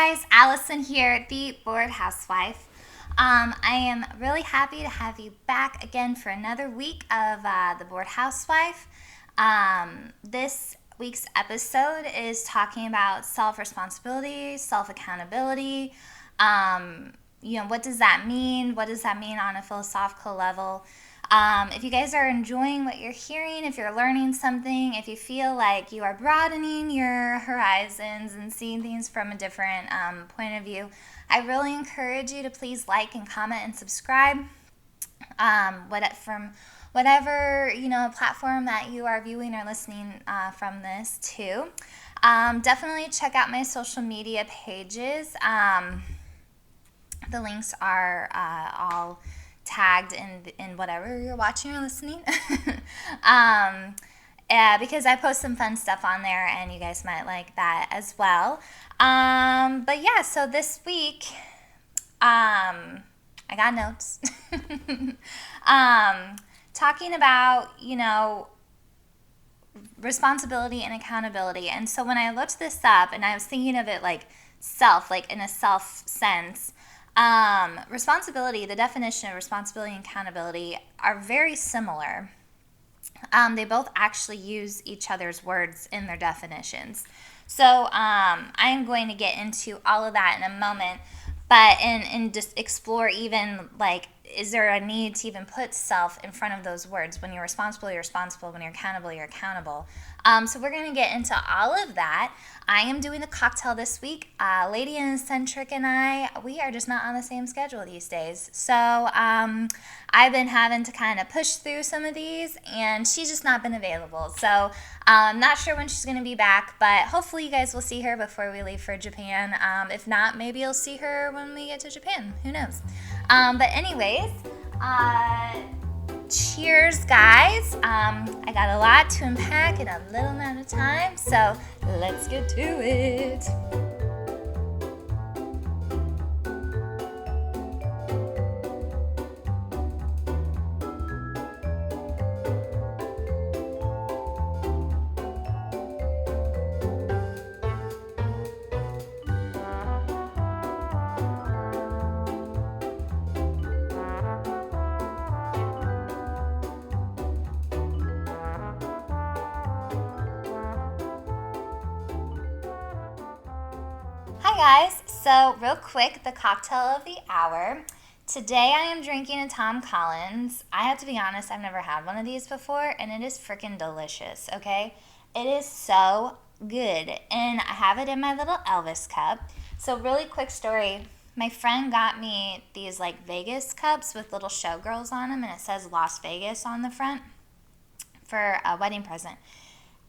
guys, Allison here, the Bored Housewife. I am really happy to have you back again for another week of the Bored Housewife. This week's episode is talking about self-responsibility, self-accountability. What does that mean? What does that mean on a philosophical level? If you guys are enjoying what you're hearing, if you're learning something, if you feel like you are broadening your horizons and seeing things from a different point of view, I really encourage you to please like and comment and subscribe from whatever platform that you are viewing or listening from this to. Definitely check out my social media pages. The links are all tagged in whatever you're watching or listening. Because I post some fun stuff on there and you guys might like that as well. But yeah, so this week, I got notes. Talking about, responsibility and accountability. And so when I looked this up and I was thinking of it like self, like in a self sense, responsibility, the definition of responsibility and accountability are very similar. They both actually use each other's words in their definitions. So I am going to get into all of that in a moment, but and just explore even like, is there a need to even put self in front of those words? When you're responsible, you're responsible. When you're accountable, you're accountable. So we're going to get into all of that. I am doing the cocktail this week. Lady and Eccentric and we are just not on the same schedule these days. So I've been having to kind of push through some of these, and she's just not been available. So I'm not sure when she's going to be back, but hopefully you guys will see her before we leave for Japan. If not, maybe you'll see her when we get to Japan. Who knows? But anyways, cheers, guys. I got a lot to unpack in a little amount of time, so let's get to it. Hi guys, so real quick, the cocktail of the hour. Today I am drinking a Tom Collins. I have to be honest, I've never had one of these before, and it is freaking delicious, okay? It is so good, and I have it in my little Elvis cup. So really quick story, my friend got me these like Vegas cups with little showgirls on them, and it says Las Vegas on the front for a wedding present.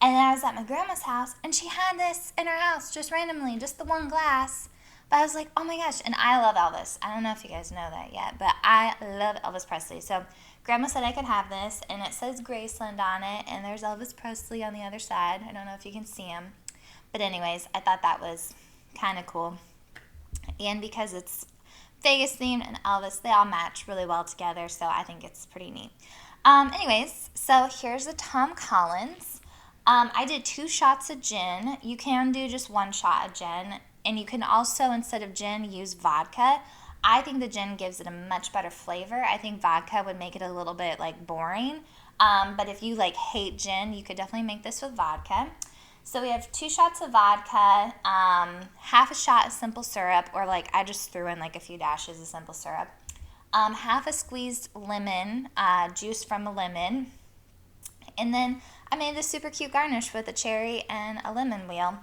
And I was at my grandma's house, and she had this in her house just randomly, just the one glass. But I was like, oh my gosh, and I love Elvis. I don't know if you guys know that yet, but I love Elvis Presley. So Grandma said I could have this, and it says Graceland on it, and there's Elvis Presley on the other side. I don't know if you can see him. But anyways, I thought that was kind of cool. And because it's Vegas themed and Elvis, they all match really well together, so I think it's pretty neat. Anyways, so here's the Tom Collins. I did 2 shots of gin. You can do just 1 shot of gin. And you can also, instead of gin, use vodka. I think the gin gives it a much better flavor. I think vodka would make it a little bit like boring. But if you like hate gin, you could definitely make this with vodka. So we have 2 shots of vodka, half a shot of simple syrup, or like I just threw in like a few dashes of simple syrup. Half a squeezed lemon, juice from a lemon. And then I made this super cute garnish with a cherry and a lemon wheel.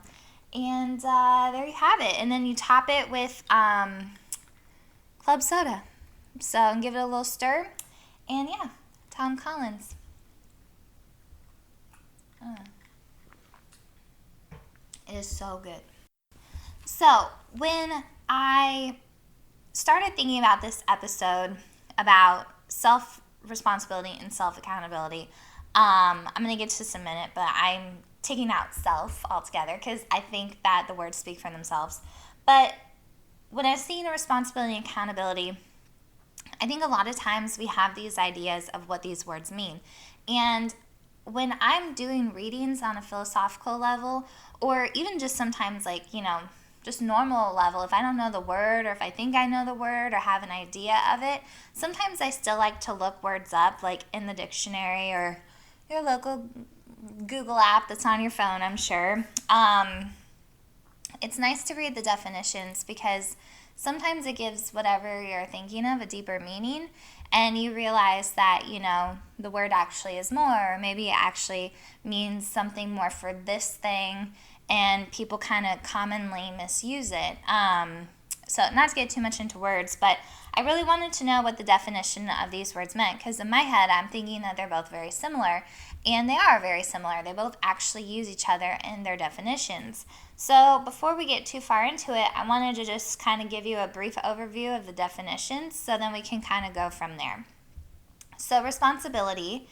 And there you have it. And then you top it with club soda. So and give it a little stir. And yeah, Tom Collins. It is so good. So when I started thinking about this episode about self-responsibility and self-accountability, I'm going to get to this in a minute, but I'm taking out self altogether because I think that the words speak for themselves. But when I was thinking of responsibility and accountability, I think a lot of times we have these ideas of what these words mean. And when I'm doing readings on a philosophical level, or even just sometimes like, just normal level, if I don't know the word, or if I think I know the word or have an idea of it, sometimes I still like to look words up, like in the dictionary or your local Google app that's on your phone, I'm sure. It's nice to read the definitions because sometimes it gives whatever you're thinking of a deeper meaning, and you realize that, the word actually is more, or maybe it actually means something more for this thing, and people kind of commonly misuse it. So, not to get too much into words, but I really wanted to know what the definition of these words meant, because in my head, I'm thinking that they're both very similar, and they are very similar. They both actually use each other in their definitions. So, before we get too far into it, I wanted to just kind of give you a brief overview of the definitions, so then we can kind of go from there. So, responsibility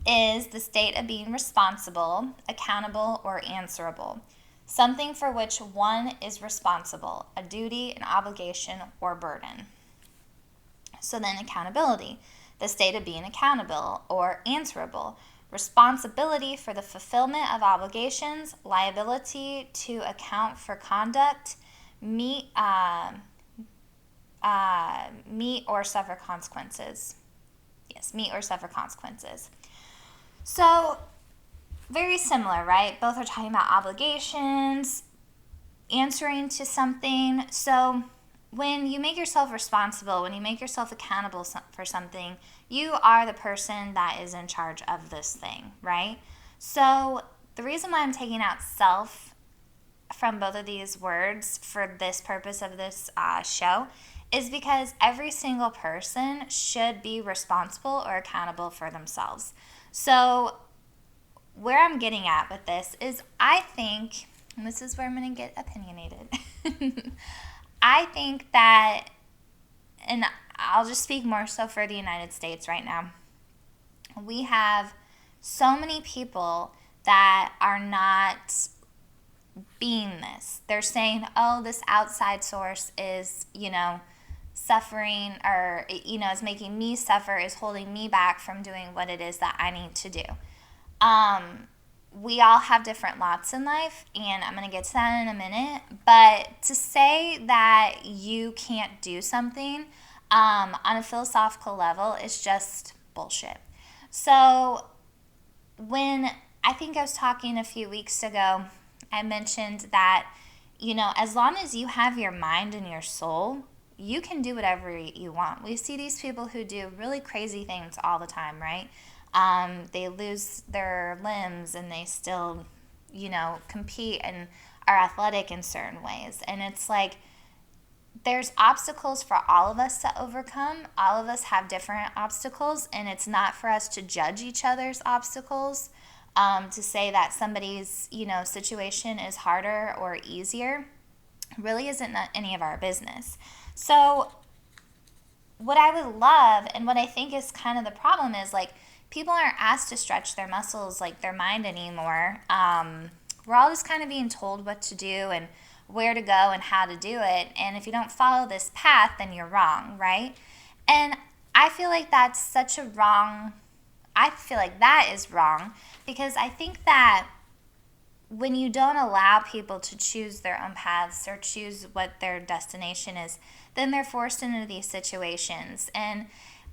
is the state of being responsible, accountable, or answerable. Something for which one is responsible, a duty, an obligation, or burden. So then accountability, the state of being accountable or answerable. Responsibility for the fulfillment of obligations, liability to account for conduct, meet or suffer consequences. Yes, meet or suffer consequences. So, very similar, right? Both are talking about obligations, answering to something. So, when you make yourself responsible, when you make yourself accountable for something, you are the person that is in charge of this thing, right? So, the reason why I'm taking out self from both of these words for this purpose of this show is because every single person should be responsible or accountable for themselves. So, where I'm getting at with this is I think, and this is where I'm going to get opinionated, I think that, and I'll just speak more so for the United States right now, we have so many people that are not being this. They're saying, oh, this outside source is, suffering, or, is making me suffer, is holding me back from doing what it is that I need to do. We all have different lots in life, and I'm going to get to that in a minute, but to say that you can't do something on a philosophical level is just bullshit. So when I think I was talking a few weeks ago, I mentioned that, as long as you have your mind and your soul, you can do whatever you want. We see these people who do really crazy things all the time, right? They lose their limbs and they still, compete and are athletic in certain ways. And it's like, there's obstacles for all of us to overcome. All of us have different obstacles, and it's not for us to judge each other's obstacles, to say that somebody's, situation is harder or easier. Really isn't any of our business. So what I would love, and what I think is kind of the problem, is like, people aren't asked to stretch their muscles, like their mind, anymore. We're all just kind of being told what to do and where to go and how to do it. And if you don't follow this path, then you're wrong, right? And I feel like that's such a wrong, I feel like that is wrong, because I think that when you don't allow people to choose their own paths or choose what their destination is, then they're forced into these situations. And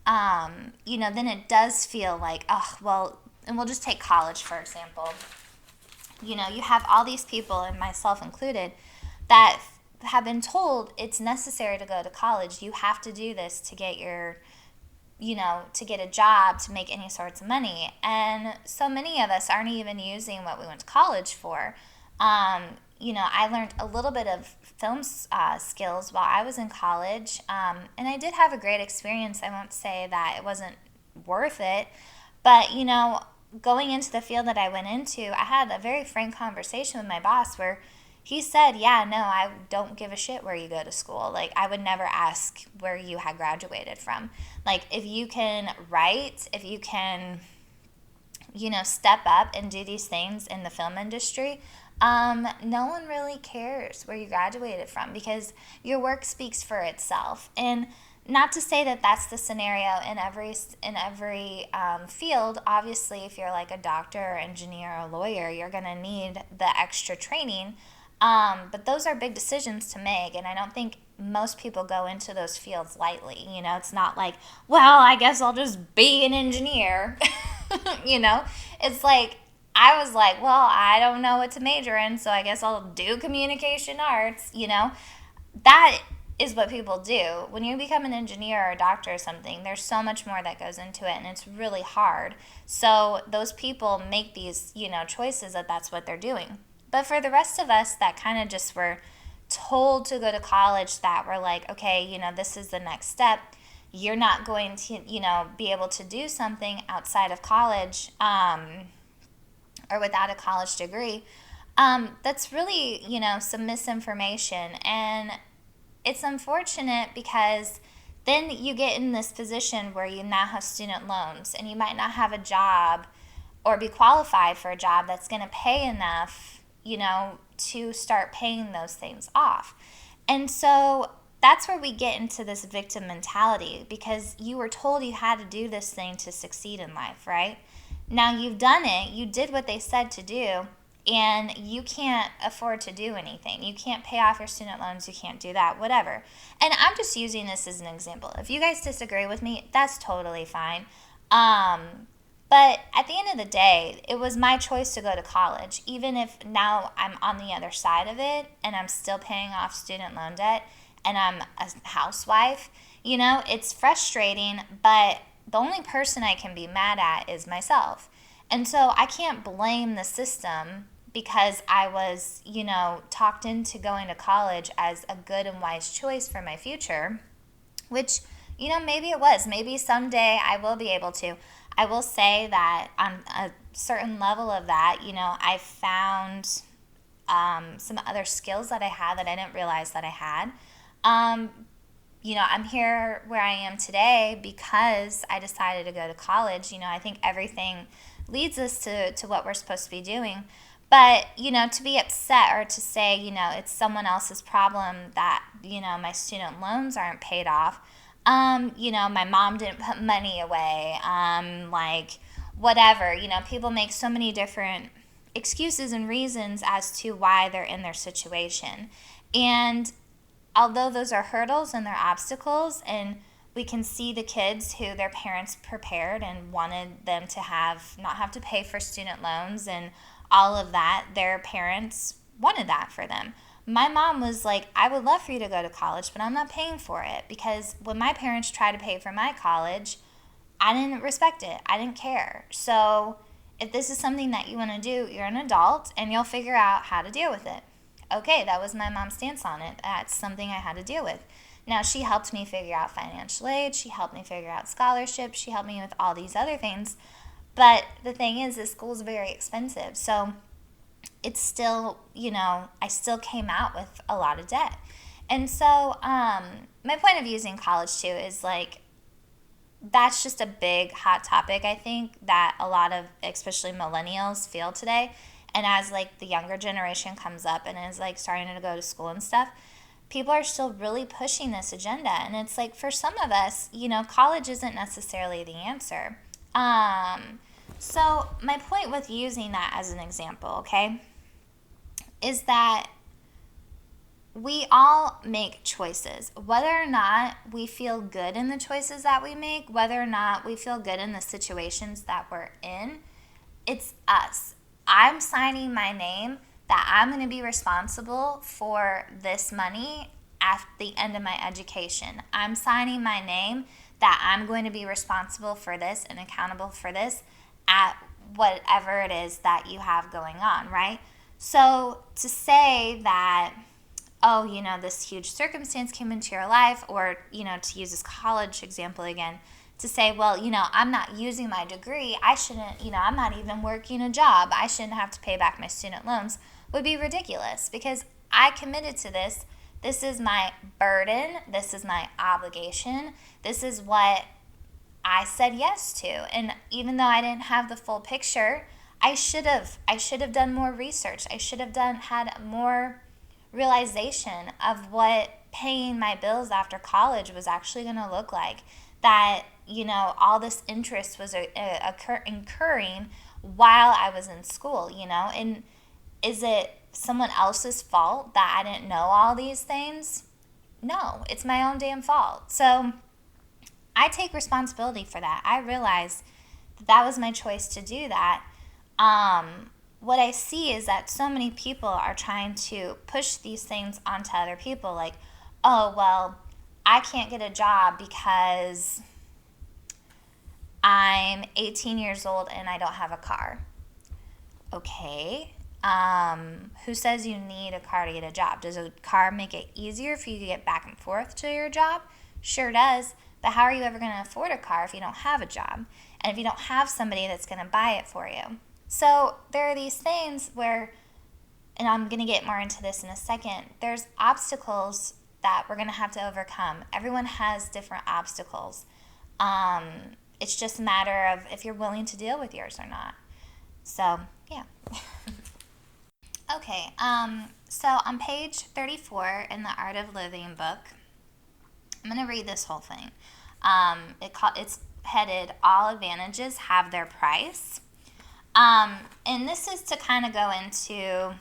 then it does feel like, oh, well, and we'll just take college, for example. You have all these people, and myself included, that have been told it's necessary to go to college. You have to do this to get your, to get a job, to make any sorts of money. And so many of us aren't even using what we went to college for. I learned a little bit of film skills while I was in college, and I did have a great experience. I won't say that it wasn't worth it, but, going into the field that I went into, I had a very frank conversation with my boss where he said, yeah, no, I don't give a shit where you go to school. Like, I would never ask where you had graduated from. Like, if you can write, if you can, step up and do these things in the film industry, no one really cares where you graduated from, because your work speaks for itself. And not to say that that's the scenario in every field. Obviously, if you're like a doctor or engineer or lawyer, you're going to need the extra training. But those are big decisions to make, and I don't think most people go into those fields lightly. It's not like, well, I guess I'll just be an engineer. you know, it's like, I was like, well, I don't know what to major in, so I guess I'll do communication arts. That is what people do. When you become an engineer or a doctor or something, there's so much more that goes into it, and it's really hard. So those people make these, choices that that's what they're doing. But for the rest of us that kind of just were told to go to college, that were like, okay, this is the next step. You're not going to, be able to do something outside of college, or without a college degree. That's really, some misinformation. And it's unfortunate because then you get in this position where you now have student loans and you might not have a job or be qualified for a job that's going to pay enough, to start paying those things off. And so that's where we get into this victim mentality, because you were told you had to do this thing to succeed in life, right? Now you've done it, you did what they said to do, and you can't afford to do anything. You can't pay off your student loans, you can't do that, whatever. And I'm just using this as an example. If you guys disagree with me, that's totally fine. But at the end of the day, it was my choice to go to college, even if now I'm on the other side of it and I'm still paying off student loan debt and I'm a housewife. It's frustrating, but the only person I can be mad at is myself. And so I can't blame the system because I was, talked into going to college as a good and wise choice for my future, which, maybe it was. Maybe someday I will be able to. I will say that on a certain level of that, I found some other skills that I had that I didn't realize that I had. I'm here where I am today because I decided to go to college. I think everything leads us to what we're supposed to be doing. But, to be upset or to say, it's someone else's problem that, my student loans aren't paid off. My mom didn't put money away, whatever. People make so many different excuses and reasons as to why they're in their situation. And although those are hurdles and they're obstacles, and we can see the kids who their parents prepared and wanted them to not have to pay for student loans and all of that, their parents wanted that for them. My mom was like, I would love for you to go to college, but I'm not paying for it, because when my parents tried to pay for my college, I didn't respect it. I didn't care. So if this is something that you want to do, you're an adult and you'll figure out how to deal with it. Okay, that was my mom's stance on it. That's something I had to deal with. Now, she helped me figure out financial aid. She helped me figure out scholarships. She helped me with all these other things. But the thing is, this school is very expensive. So it's still, I still came out with a lot of debt. And so my point of using college too is that's just a big hot topic, I think, that a lot of, especially millennials, feel today. And as the younger generation comes up and is starting to go to school and stuff, people are still really pushing this agenda. And it's for some of us, college isn't necessarily the answer. So my point with using that as an example, okay, is that we all make choices. Whether or not we feel good in the choices that we make, whether or not we feel good in the situations that we're in, it's us. I'm signing my name that I'm going to be responsible for this money at the end of my education. I'm signing my name that I'm going to be responsible for this and accountable for this at whatever it is that you have going on, right? So to say that, oh, this huge circumstance came into your life, or, to use this college example again, to say, well, I'm not using my degree, I shouldn't, I'm not even working a job, I shouldn't have to pay back my student loans, would be ridiculous, because I committed to this. This is my burden. This is my obligation. This is what I said yes to. And even though I didn't have the full picture, I should have done more research. I should have had more realization of what paying my bills after college was actually going to look like. That, all this interest was incurring while I was in school, and is it someone else's fault that I didn't know all these things? No, it's my own damn fault. So I take responsibility for that. I realize that was my choice to do that. What I see is that so many people are trying to push these things onto other people, like, oh, well, I can't get a job because I'm 18 years old and I don't have a car. Okay. Who says you need a car to get a job? Does a car make it easier for you to get back and forth to your job? Sure does. But how are you ever going to afford a car if you don't have a job? And if you don't have somebody that's going to buy it for you? So there are these things where, and I'm going to get more into this in a second, there's obstacles that we're going to have to overcome. Everyone has different obstacles. It's just a matter of if you're willing to deal with yours or not. So, yeah. Okay, so on page 34 in the Art of Living book, I'm going to read this whole thing. It's headed, All Advantages Have Their Price. And this is to kind of go into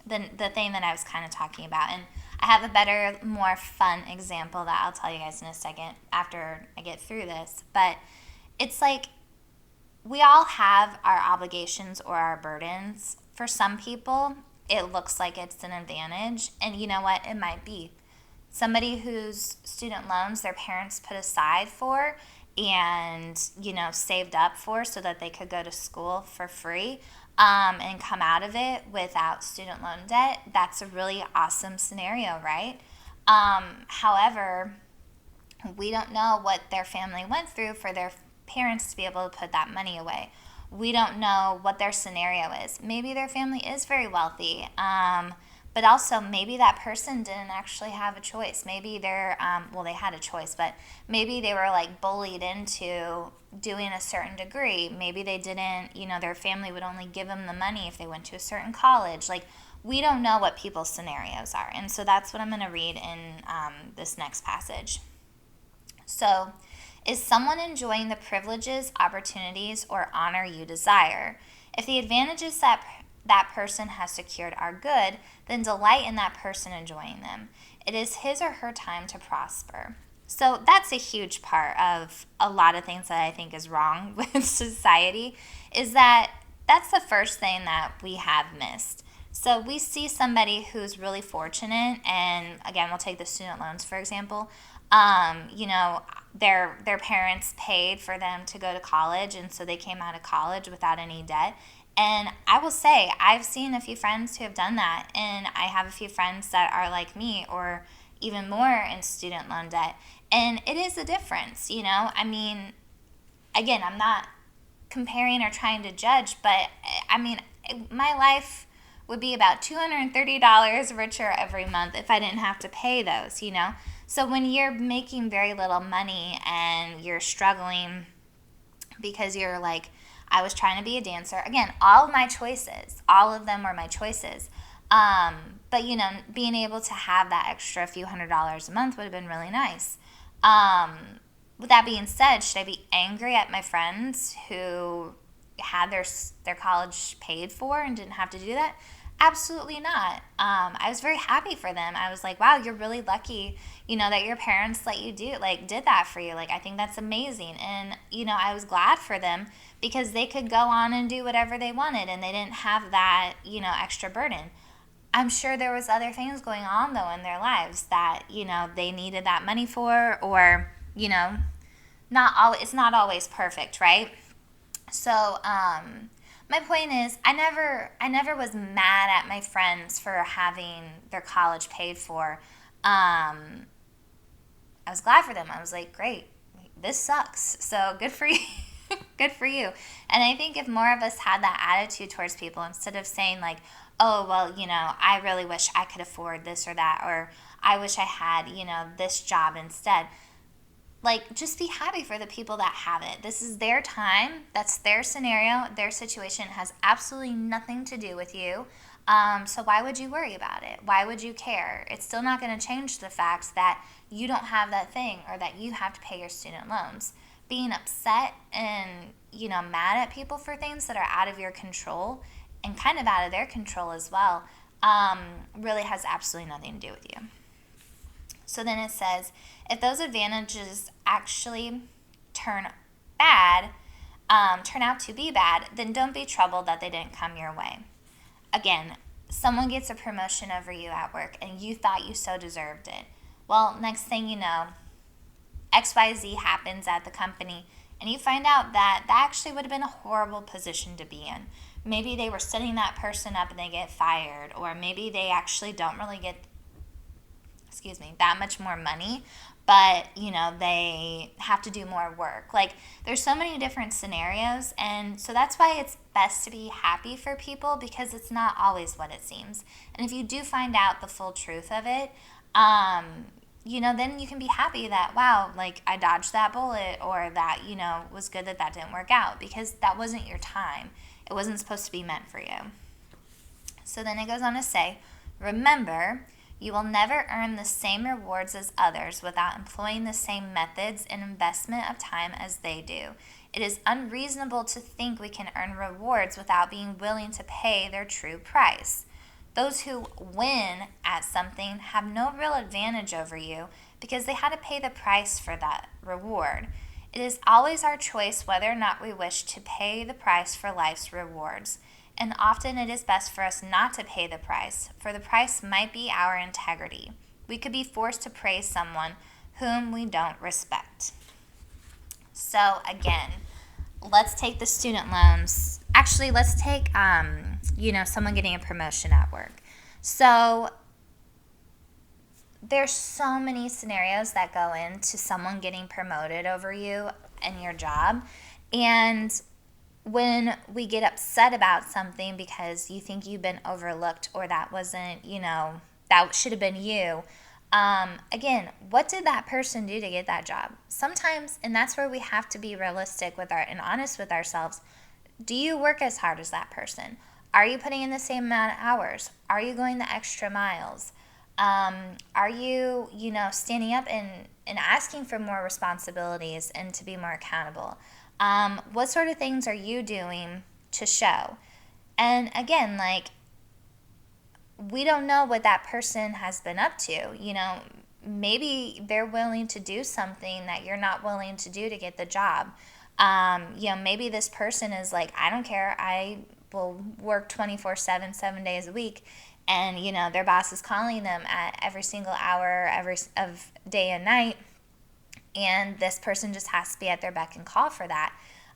the thing that I was kind of talking about. And I have a better, more fun example that I'll tell you guys in a second after I get through this. But it's like we all have our obligations or our burdens. For some people, it looks like it's an advantage. And you know what? It might be. Somebody whose student loans their parents put aside for and, saved up for so that they could go to school for free and come out of it without student loan debt, that's a really awesome scenario, right? However, we don't know what their family went through for their parents to be able to put that money away. We don't know what their scenario is. Maybe their family is very wealthy, but also maybe that person didn't actually have a choice. Maybe they're, they had a choice, but maybe they were like bullied into doing a certain degree. Maybe they didn't, their family would only give them the money if they went to a certain college. Like, we don't know what people's scenarios are. And so that's what I'm going to read in this next passage. So, is someone enjoying the privileges, opportunities, or honor you desire? If the advantages that person has secured are good, then delight in that person enjoying them. It is his or her time to prosper. So that's a huge part of a lot of things that I think is wrong with society, is that that's the first thing that we have missed. So we see somebody who's really fortunate, and again, we'll take the student loans, for example. Their parents paid for them to go to college, and so they came out of college without any debt. And I will say, I've seen a few friends who have done that, and I have a few friends that are like me or even more in student loan debt. And it is a difference, I mean, again, I'm not comparing or trying to judge, but I mean, my life would be about $230 richer every month if I didn't have to pay those, So when you're making very little money and you're struggling because you're like, I was trying to be a dancer. Again, all of my choices, all of them were my choices. But, being able to have that extra few $100s a month would have been really nice. With that being said, should I be angry at my friends who had their college paid for and didn't have to do that? Absolutely not. I was very happy for them. I was like, wow, you're really lucky, that your parents did that for you. Like, I think that's amazing. And, I was glad for them because they could go on and do whatever they wanted and they didn't have that, extra burden. I'm sure there was other things going on, though, in their lives that, they needed that money for, or, it's not always perfect, right? So, my point is, I never was mad at my friends for having their college paid for. I was glad for them. I was like, great, this sucks. So good for you. Good for you. And I think if more of us had that attitude towards people, instead of saying like, oh, well, I really wish I could afford this or that, or I wish I had, this job instead. Like, just be happy for the people that have it. This is their time. That's their scenario. Their situation has absolutely nothing to do with you. So why would you worry about it? Why would you care? It's still not going to change the fact that you don't have that thing or that you have to pay your student loans. Being upset and, mad at people for things that are out of your control and kind of out of their control as well, really has absolutely nothing to do with you. So then it says, if those advantages actually turn turn out to be bad, then don't be troubled that they didn't come your way. Again, someone gets a promotion over you at work and you thought you so deserved it. Well, next thing you know, XYZ happens at the company and you find out that that actually would have been a horrible position to be in. Maybe they were setting that person up and they get fired, or maybe they actually don't really get that much more money, but they have to do more work. Like, there's so many different scenarios, and so that's why it's best to be happy for people, because it's not always what it seems. And if you do find out the full truth of it, then you can be happy that, wow, like, I dodged that bullet, or that, was good that that didn't work out, because that wasn't your time. It wasn't supposed to be meant for you. So then it goes on to say, remember, you will never earn the same rewards as others without employing the same methods and investment of time as they do. It is unreasonable to think we can earn rewards without being willing to pay their true price. Those who win at something have no real advantage over you because they had to pay the price for that reward. It is always our choice whether or not we wish to pay the price for life's rewards. And often it is best for us not to pay the price, for the price might be our integrity. We could be forced to praise someone whom we don't respect. So again, let's take the student loans. Actually, let's take, someone getting a promotion at work. So there's so many scenarios that go into someone getting promoted over you in your job. And when we get upset about something because you think you've been overlooked, or that wasn't, that should have been you. Again, what did that person do to get that job? Sometimes, and that's where we have to be realistic and honest with ourselves. Do you work as hard as that person? Are you putting in the same amount of hours? Are you going the extra miles? Are you, standing up and asking for more responsibilities and to be more accountable? What sort of things are you doing to show? And again, we don't know what that person has been up to. Maybe they're willing to do something that you're not willing to do to get the job. Maybe this person is like, I don't care. I will work 24/7, 7 days a week. And, their boss is calling them at every single hour, of day and night. And this person just has to be at their beck and call for that.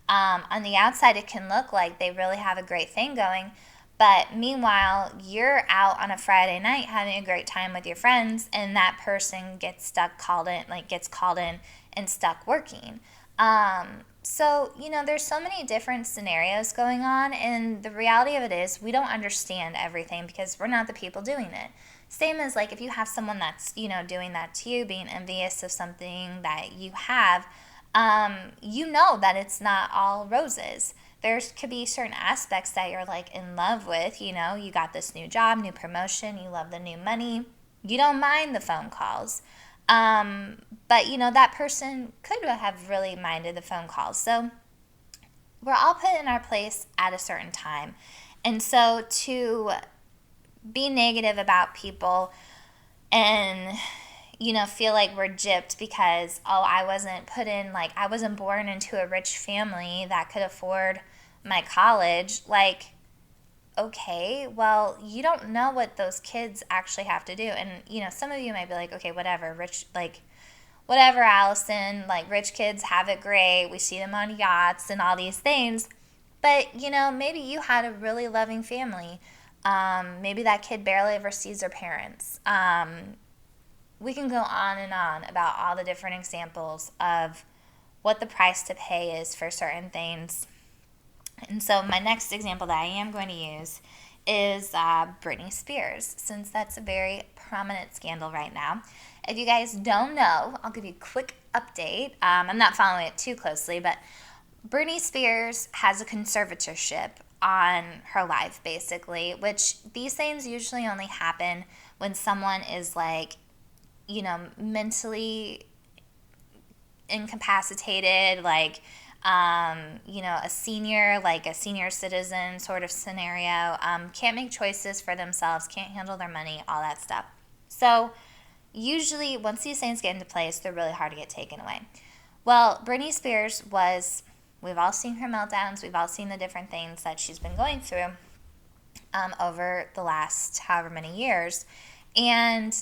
On the outside, it can look like they really have a great thing going. But meanwhile, you're out on a Friday night having a great time with your friends, and that person gets called in and stuck working. So, there's so many different scenarios going on, and the reality of it is we don't understand everything because we're not the people doing it. Same as if you have someone that's, doing that to you, being envious of something that you have, that it's not all roses. There could be certain aspects that you're in love with, you got this new job, new promotion, you love the new money, you don't mind the phone calls. But that person could have really minded the phone calls. So we're all put in our place at a certain time. And so to be negative about people and, feel like we're gypped because, I wasn't born into a rich family that could afford my college. Okay, well, you don't know what those kids actually have to do. And, some of you might be like, okay, whatever, whatever, Allison, rich kids have it great. We see them on yachts and all these things. But, maybe you had a really loving family. Maybe that kid barely ever sees their parents. We can go on and on about all the different examples of what the price to pay is for certain things. And so my next example that I am going to use is Britney Spears, since that's a very prominent scandal right now. If you guys don't know, I'll give you a quick update. I'm not following it too closely, but Britney Spears has a conservatorship on her life, basically, which these things usually only happen when someone is mentally incapacitated, a senior, like a senior citizen sort of scenario, can't make choices for themselves, can't handle their money, all that stuff. So usually once these things get into place, they're really hard to get taken away. Well, Britney Spears we've all seen her meltdowns, we've all seen the different things that she's been going through over the last however many years. And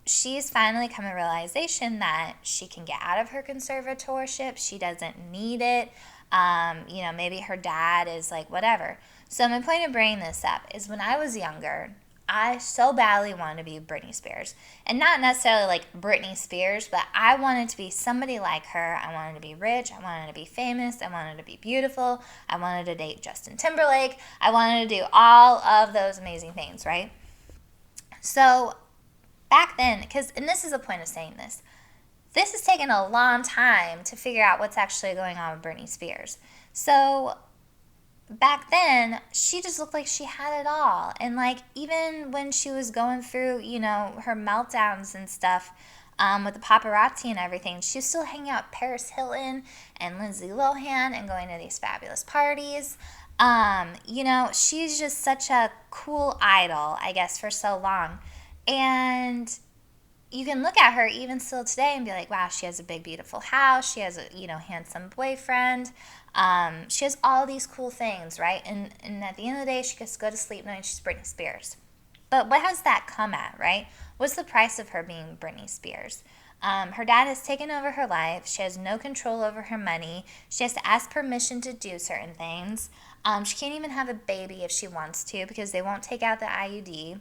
she's finally come to realization that she can get out of her conservatorship. She doesn't need it. Maybe her dad is like, whatever. So my point of bringing this up is when I was younger, I so badly wanted to be Britney Spears. And not necessarily like Britney Spears, but I wanted to be somebody like her. I wanted to be rich. I wanted to be famous. I wanted to be beautiful. I wanted to date Justin Timberlake. I wanted to do all of those amazing things, right? So back then, and this is the point of saying this has taken a long time to figure out what's actually going on with Britney Spears. So back then, she just looked like she had it all. And like, even when she was going through, her meltdowns and stuff with the paparazzi and everything, she was still hanging out with Paris Hilton and Lindsay Lohan and going to these fabulous parties. She's just such a cool idol, I guess, for so long. And you can look at her even still today and be like, wow, she has a big, beautiful house. She has a, handsome boyfriend. She has all these cool things, right? And at the end of the day, she gets to go to sleep knowing she's Britney Spears. But what has that come at, right? What's the price of her being Britney Spears? Her dad has taken over her life. She has no control over her money. She has to ask permission to do certain things. She can't even have a baby if she wants to because they won't take out the IUD.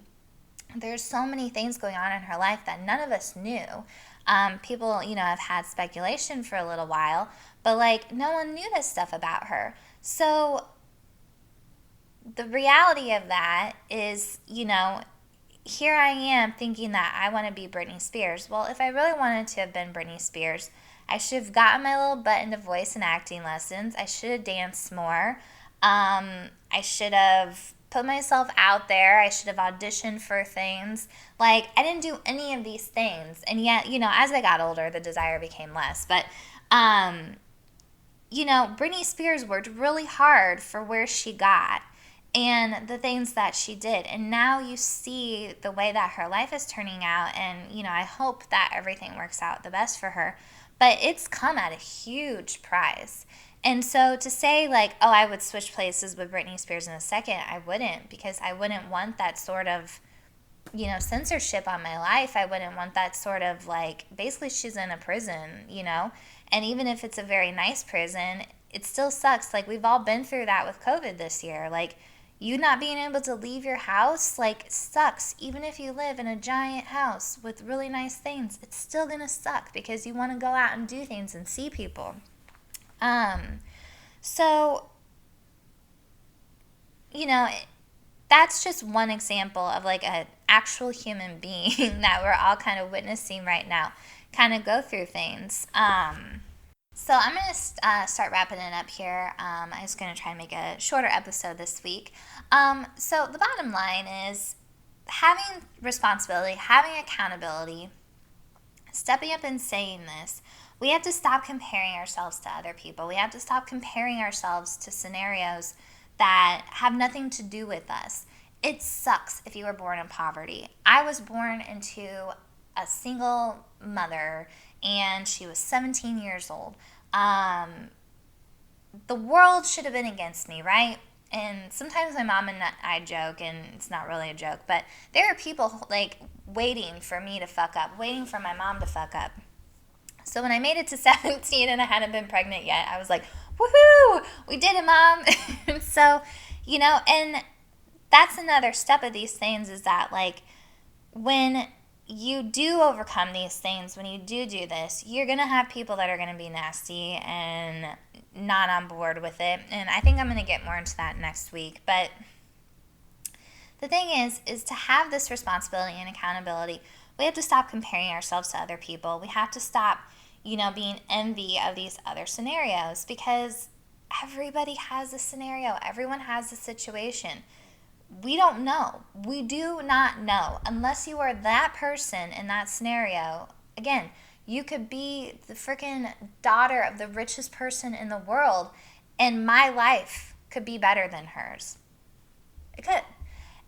There's so many things going on in her life that none of us knew. People, have had speculation for a little while, but like no one knew this stuff about her. So the reality of that is, here I am thinking that I want to be Britney Spears. Well, if I really wanted to have been Britney Spears, I should have gotten my little butt into voice and acting lessons. I should have danced more. I should have put myself out there. I should have auditioned for things. Like, I didn't do any of these things. And yet, as I got older, the desire became less. But, Britney Spears worked really hard for where she got and the things that she did. And now you see the way that her life is turning out. And, I hope that everything works out the best for her. But it's come at a huge price. And so to say like, oh, I would switch places with Britney Spears in a second, I wouldn't, because I wouldn't want that sort of, censorship on my life. I wouldn't want that sort of like, basically she's in a prison, and even if it's a very nice prison, it still sucks. Like, we've all been through that with COVID this year. Like, you not being able to leave your house, like, sucks. Even if you live in a giant house with really nice things, it's still gonna suck because you want to go out and do things and see people. So, that's just one example of like an actual human being that we're all kind of witnessing right now, kind of go through things. So I'm going to start wrapping it up here. I'm just going to try and make a shorter episode this week. So the bottom line is having responsibility, having accountability, stepping up and saying this. We have to stop comparing ourselves to other people. We have to stop comparing ourselves to scenarios that have nothing to do with us. It sucks if you were born in poverty. I was born into a single mother, and she was 17 years old. The world should have been against me, right? And sometimes my mom and I joke, and it's not really a joke, but there are people like waiting for me to fuck up, waiting for my mom to fuck up. So when I made it to 17 and I hadn't been pregnant yet, I was like, woohoo, we did it, Mom. So, and that's another step of these things is that, like, when you do overcome these things, when you do this, you're going to have people that are going to be nasty and not on board with it. And I think I'm going to get more into that next week. But the thing is to have this responsibility and accountability, we have to stop comparing ourselves to other people. We have to stop, being envy of these other scenarios, because everybody has a scenario. Everyone has a situation. We don't know. We do not know. Unless you are that person in that scenario, again, You could be the freaking daughter of the richest person in the world, and my life could be better than hers. It could.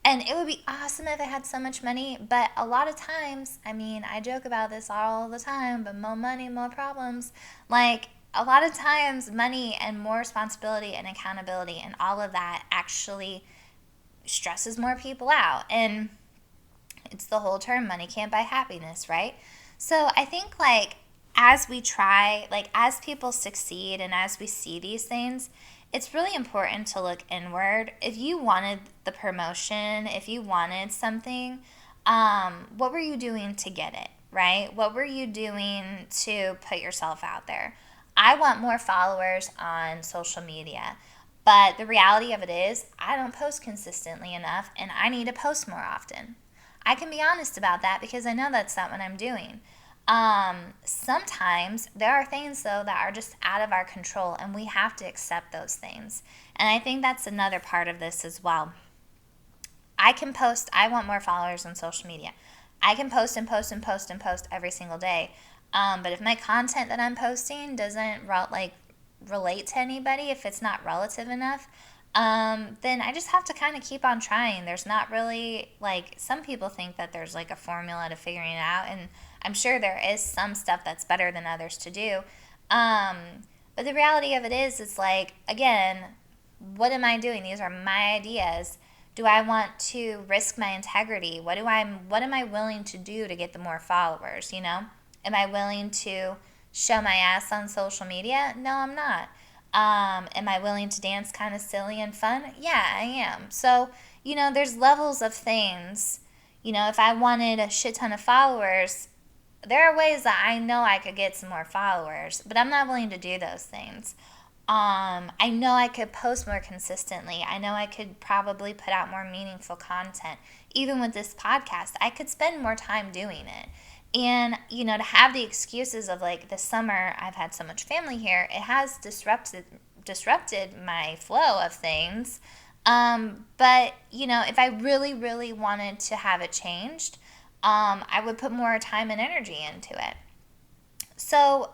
And it would be awesome if I had so much money, but a lot of times, I mean, I joke about this all the time, but more money, more problems. Like, a lot of times, money and more responsibility and accountability and all of that actually stresses more people out. And it's the whole term, money can't buy happiness, right? So I think, like, as we try, like, as people succeed and as we see these things, it's really important to look inward. If you wanted the promotion, if you wanted something, what were you doing to get it, right? What were you doing to put yourself out there? I want more followers on social media. But the reality of it is, I don't post consistently enough and I need to post more often. I can be honest about that because I know that's not what I'm doing. Sometimes there are things though that are just out of our control and we have to accept those things. And I think that's another part of this as well. I can post, I want more followers on social media. I can post and post and post and post every single day. But if my content that I'm posting doesn't relate to anybody, if it's not relative enough, then I just have to kind of keep on trying. There's not really, like, some people think that there's like a formula to figuring it out, and I'm sure there is some stuff that's better than others to do. Um, but the reality of it is, it's like, again, what am I doing? These are my ideas. Do I want to risk my integrity? What am I willing to do to get the more followers, you know? Am I willing to show my ass on social media? No, I'm not. Am I willing to dance kind of silly and fun? Yeah, I am. So, there's levels of things. If I wanted a shit ton of followers, there are ways that I know I could get some more followers, but I'm not willing to do those things. I know I could post more consistently. I know I could probably put out more meaningful content. Even with this podcast, I could spend more time doing it. And, to have the excuses of like this summer, I've had so much family here, it has disrupted my flow of things. But, if I really, really wanted to have it changed, I would put more time and energy into it. So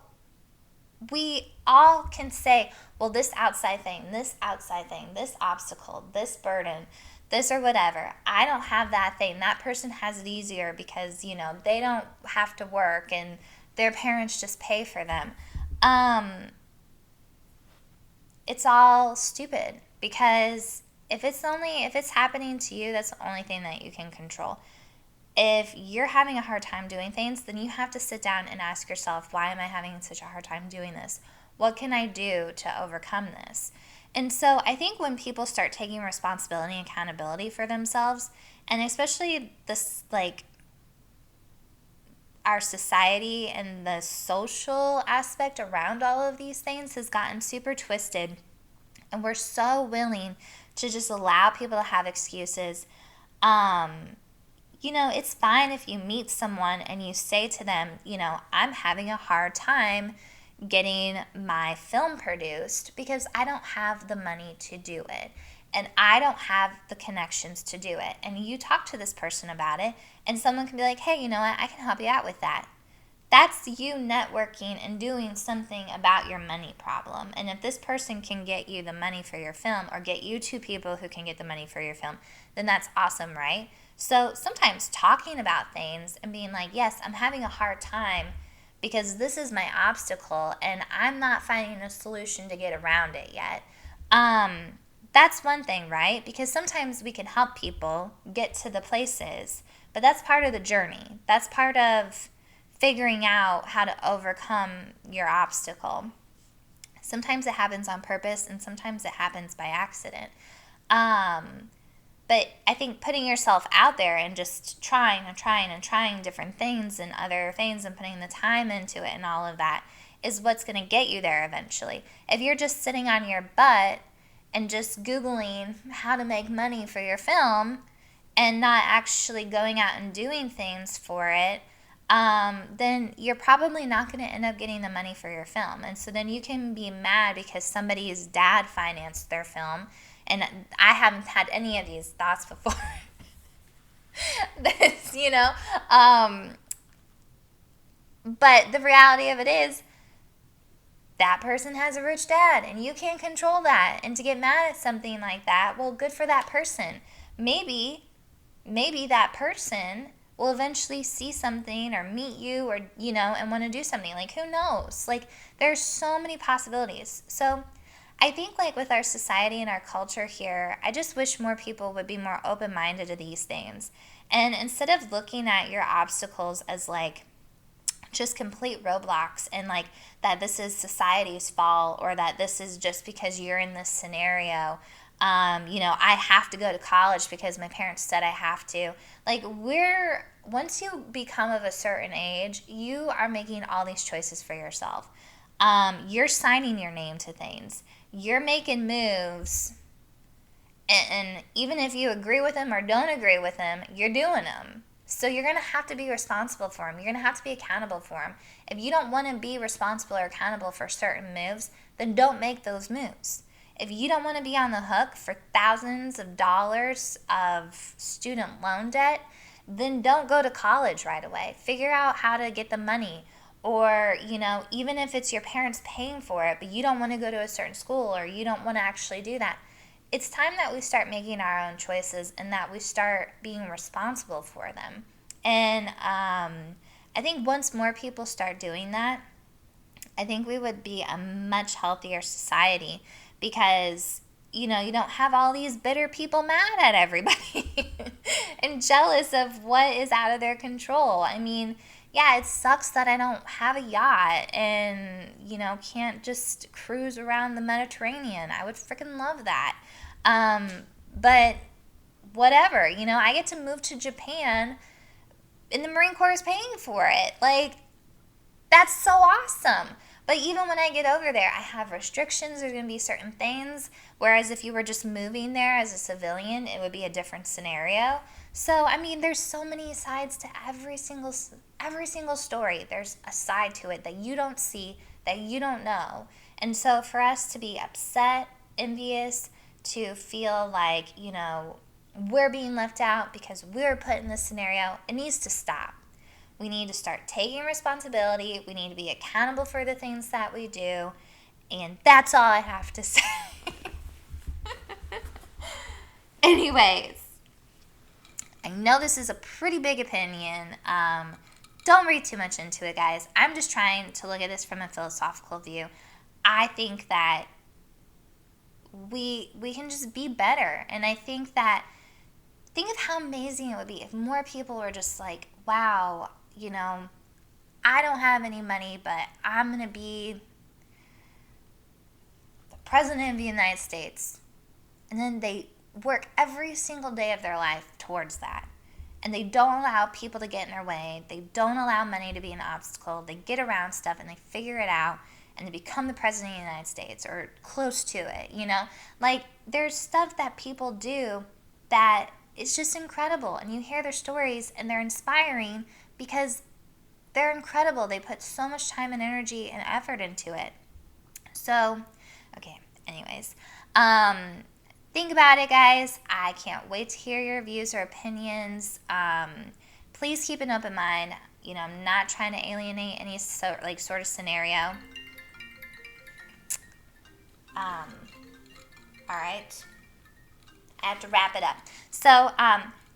we all can say, well, this outside thing, this obstacle, this burden, this or whatever, I don't have that thing. That person has it easier because, they don't have to work and their parents just pay for them. It's all stupid because if it's happening to you, that's the only thing that you can control. If you're having a hard time doing things, then you have to sit down and ask yourself, why am I having such a hard time doing this? What can I do to overcome this? And so I think when people start taking responsibility and accountability for themselves, and especially this, like, our society and the social aspect around all of these things has gotten super twisted, and we're so willing to just allow people to have excuses. It's fine if you meet someone and you say to them, I'm having a hard time getting my film produced because I don't have the money to do it and I don't have the connections to do it. And you talk to this person about it and someone can be like, hey, you know what? I can help you out with that. That's you networking and doing something about your money problem. And if this person can get you the money for your film or get you two people who can get the money for your film, then that's awesome, right? So sometimes talking about things and being like, yes, I'm having a hard time because this is my obstacle and I'm not finding a solution to get around it yet. That's one thing, right? Because sometimes we can help people get to the places, but that's part of the journey. That's part of figuring out how to overcome your obstacle. Sometimes it happens on purpose and sometimes it happens by accident. But I think putting yourself out there and just trying different things and other things and putting the time into it and all of that is what's going to get you there eventually. If you're just sitting on your butt and just Googling how to make money for your film and not actually going out and doing things for it, then you're probably not going to end up getting the money for your film. And so then you can be mad because somebody's dad financed their film. And I haven't had any of these thoughts before. But the reality of it is, that person has a rich dad and you can't control that. And to get mad at something like that, well, good for that person. Maybe that person will eventually see something or meet you or, and want to do something. Like, who knows? Like, there's so many possibilities. So I think, like, with our society and our culture here, I just wish more people would be more open-minded to these things. And instead of looking at your obstacles as, like, just complete roadblocks and like that this is society's fault or that this is just because you're in this scenario. I have to go to college because my parents said I have to. Like, once you become of a certain age, you are making all these choices for yourself. You're signing your name to things. You're making moves. And even if you agree with them or don't agree with them, you're doing them. So you're going to have to be responsible for them. You're going to have to be accountable for them. If you don't want to be responsible or accountable for certain moves, then don't make those moves. If you don't want to be on the hook for thousands of dollars of student loan debt, then don't go to college right away. Figure out how to get the money. Or, even if it's your parents paying for it, but you don't want to go to a certain school or you don't want to actually do that, it's time that we start making our own choices and that we start being responsible for them. And I think once more people start doing that, I think we would be a much healthier society because, you don't have all these bitter people mad at everybody and jealous of what is out of their control. I mean, yeah, it sucks that I don't have a yacht and, can't just cruise around the Mediterranean. I would freaking love that. But whatever, I get to move to Japan and the Marine Corps is paying for it. Like, that's so awesome. But even when I get over there, I have restrictions. There's going to be certain things. Whereas if you were just moving there as a civilian, it would be a different scenario. So, I mean, there's so many sides to every single story. There's a side to it that you don't see, that you don't know. And so for us to be upset, envious, to feel like, we're being left out because we're put in this scenario, it needs to stop. We need to start taking responsibility. We need to be accountable for the things that we do. And that's all I have to say. Anyways, I know this is a pretty big opinion. Don't read too much into it, guys. I'm just trying to look at this from a philosophical view. I think that we can just be better. And I think of how amazing it would be if more people were just like, wow, I don't have any money, but I'm going to be the president of the United States. And then they work every single day of their life towards that. And they don't allow people to get in their way. They don't allow money to be an obstacle. They get around stuff and they figure it out. And they become the president of the United States or close to it, Like, there's stuff that people do that is just incredible. And you hear their stories and they're inspiring because they're incredible. They put so much time and energy and effort into it. So, okay, anyways. Think about it, guys. I can't wait to hear your views or opinions. Please keep an open mind. I'm not trying to alienate any sort of scenario. All right. I have to wrap it up. So,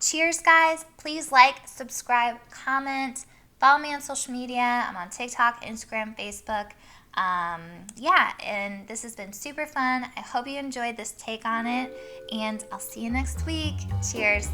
cheers, guys. Please like, subscribe, comment, follow me on social media. I'm on TikTok, Instagram, Facebook. And this has been super fun. I hope you enjoyed this take on it, and I'll see you next week. Cheers.